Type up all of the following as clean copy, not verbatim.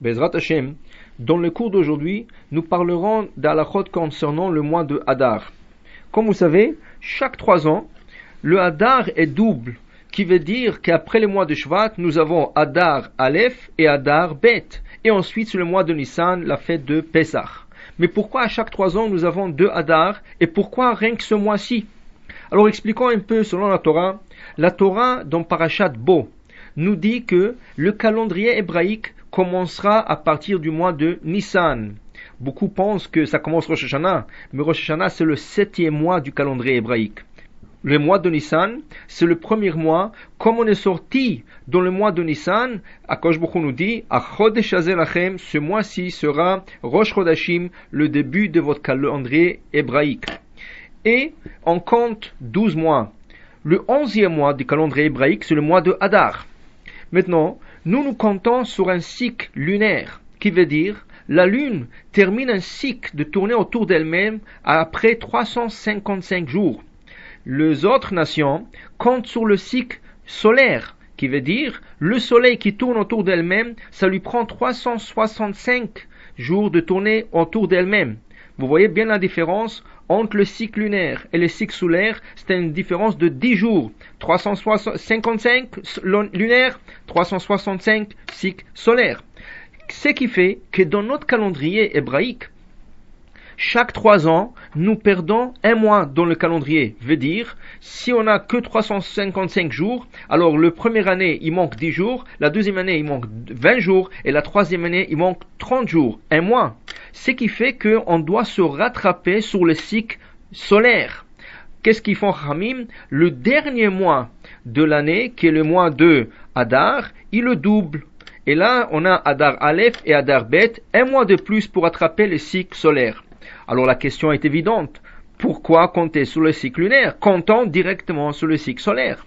Bezrat Hashem, dans le cours d'aujourd'hui, nous parlerons d'halachot concernant le mois de Hadar. Comme vous savez, chaque 3 ans, le Hadar est double, qui veut dire qu'après le mois de Shvat, nous avons Hadar Aleph et Hadar Bet. Et ensuite, sur le mois de Nissan, la fête de Pesach. Mais pourquoi à chaque 3 ans, nous avons 2 Hadar, et pourquoi rien que ce mois-ci? Alors expliquons un peu selon la Torah. La Torah, dans Parashat Bo, nous dit que le calendrier hébraïque commencera à partir du mois de Nissan. Beaucoup pensent que ça commence Rosh Hashanah, mais Rosh Hashanah c'est le 7e mois du calendrier hébraïque. Le mois de Nissan, c'est le premier mois. Comme on est sorti dans le mois de Nissan, Akadosh Baruch Hu nous dit, Achodesh hazeh lachem, ce mois-ci sera Rosh Chodashim, le début de votre calendrier hébraïque. Et on compte 12 mois. Le 11e mois du calendrier hébraïque, c'est le mois de Hadar. Maintenant, nous comptons sur un cycle lunaire, qui veut dire la Lune termine un cycle de tournée autour d'elle-même après 355 jours. Les autres nations comptent sur le cycle solaire, qui veut dire le Soleil qui tourne autour d'elle-même, ça lui prend 365 jours de tourner autour d'elle-même. Vous voyez bien la différence entre le cycle lunaire et le cycle solaire, c'est une différence de 10 jours. 355 lunaire, 365 cycle solaire. Ce qui fait que dans notre calendrier hébraïque, chaque 3 ans, nous perdons un mois dans le calendrier. Veut dire, si on n'a que 355 jours, alors la première année, il manque 10 jours, la deuxième année, il manque 20 jours, et la troisième année, il manque 30 jours, un mois. Ce qui fait qu'on doit se rattraper sur le cycle solaire. Qu'est-ce qu'ils font, Hamim? Le dernier mois de l'année, qui est le mois de Hadar, il le double. Et là, on a Hadar Aleph et Hadar Bet, un mois de plus pour attraper le cycle solaire. Alors la question est évidente. Pourquoi compter sur le cycle lunaire? Comptons directement sur le cycle solaire.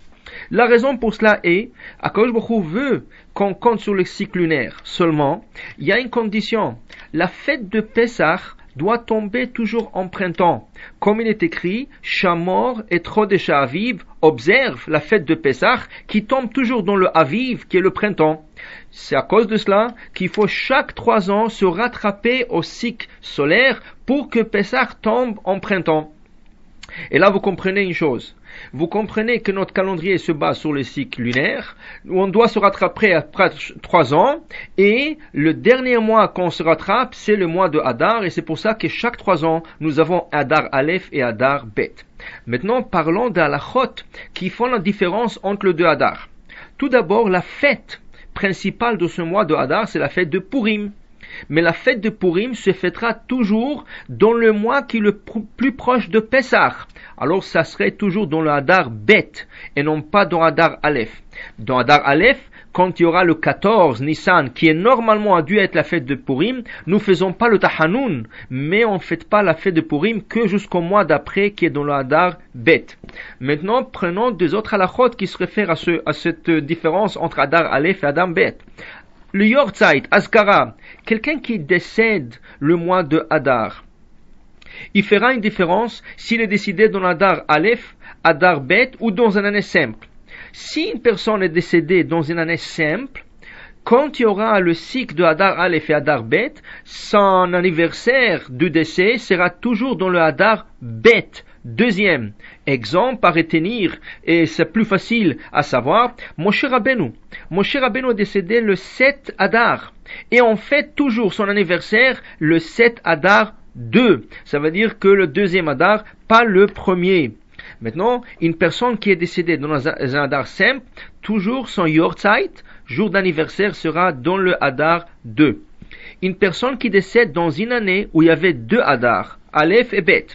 La raison pour cela est, Akadosh Baruch Hu veut qu'on compte sur le cycle lunaire. Seulement, il y a une condition. La fête de Pesach doit tomber toujours en printemps. Comme il est écrit, Shamor et Chodesh Aviv, observe la fête de Pesach qui tombe toujours dans le Aviv, qui est le printemps. C'est à cause de cela qu'il faut chaque 3 ans se rattraper au cycle solaire pour que Pesach tombe en printemps. Et là, vous comprenez une chose. Vous comprenez que notre calendrier se base sur le cycle lunaire, où on doit se rattraper après 3 ans, et le dernier mois qu'on se rattrape, c'est le mois de Hadar, et c'est pour ça que chaque 3 ans, nous avons Hadar Aleph et Hadar Bet. Maintenant, parlons d'halachot qui font la différence entre les deux Hadar. Tout d'abord, la fête principale de ce mois de Hadar, c'est la fête de Purim. Mais la fête de Purim se fêtera toujours dans le mois qui est le plus proche de Pesach. Alors ça serait toujours dans le Hadar Bet et non pas dans Hadar Aleph. Dans Hadar Aleph, quand il y aura le 14 Nissan qui est normalement dû être la fête de Purim, nous faisons pas le Tahanoun, mais on ne fête pas la fête de Purim que jusqu'au mois d'après qui est dans le Hadar Bet. Maintenant, prenons deux autres halachot qui se réfèrent à cette différence entre Hadar Aleph et Hadar Bet. Le Yortzeit, Azkara, quelqu'un qui décède le mois de Hadar, il fera une différence s'il est décédé dans Hadar Aleph, Hadar Bet ou dans une année simple. Si une personne est décédée dans une année simple, quand il y aura le cycle de Hadar Aleph et Hadar Bet, son anniversaire de décès sera toujours dans le Hadar Bet. Deuxième exemple à retenir, et c'est plus facile à savoir, Moshe Rabbeinu. Moshe Rabbeinu est décédé le 7 Hadar, et on fête toujours son anniversaire le 7 Hadar 2. Ça veut dire que le deuxième Hadar, pas le premier. Maintenant, une personne qui est décédée dans un Hadar simple, toujours son Yortzeit, jour d'anniversaire, sera dans le Hadar 2. Une personne qui décède dans une année où il y avait 2 Hadar, Aleph et Bet.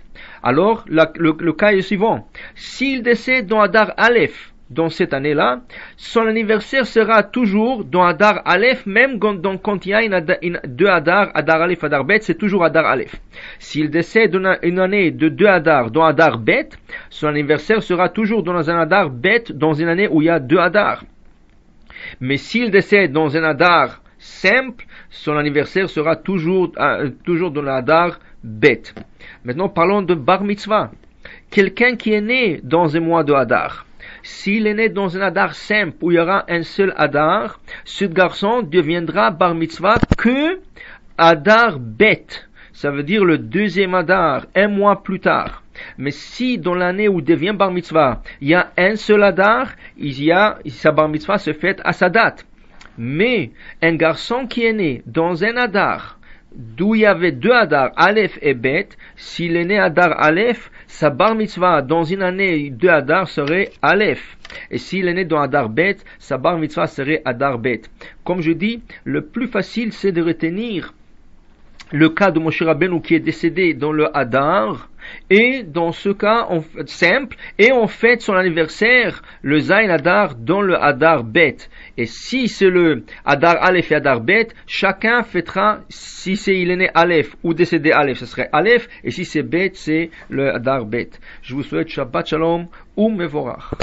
Alors, le cas est suivant. S'il décède dans Hadar Aleph, dans cette année-là, son anniversaire sera toujours dans Hadar Aleph, même quand il y a 2 Hadar, Hadar Aleph, Hadar Bet, c'est toujours Hadar Aleph. S'il décède dans une année de 2 Hadar, dans Hadar Bet, son anniversaire sera toujours dans un Hadar Bet, dans une année où il y a 2 Hadar. Mais s'il décède dans un Hadar simple, son anniversaire sera toujours dans le Hadar Bet. Maintenant, parlons de Bar Mitzvah. quelqu'un qui est né dans un mois de Hadar. S'il est né dans un Hadar simple où il y aura un seul Hadar, ce garçon deviendra bar mitzvah que Hadar Bet. Ça veut dire le deuxième Hadar, un mois plus tard. Mais si dans l'année où il devient bar mitzvah, il y a un seul Hadar, sa bar mitzvah se fait à sa date. Mais un garçon qui est né dans un Hadar, d'où il y avait deux Hadar, Aleph et Bet, s'il est né Hadar Aleph, sa bar mitzvah dans une année de Hadar serait Aleph. Et s'il est né dans Hadar Bet, sa bar mitzvah serait Hadar Bet. Comme je dis, le plus facile c'est de retenir le cas de Moshe Rabbeinu qui est décédé dans le Hadar, et dans ce cas simple, et on fête son anniversaire, le Zayin Hadar, dans le Hadar Bet. Et si c'est le Hadar Aleph et Hadar Bet, chacun fêtera, si il est né Aleph ou décédé Aleph, ce serait Aleph, et si c'est Bet, c'est le Hadar Bet. Je vous souhaite Shabbat Shalom ou Mevorach.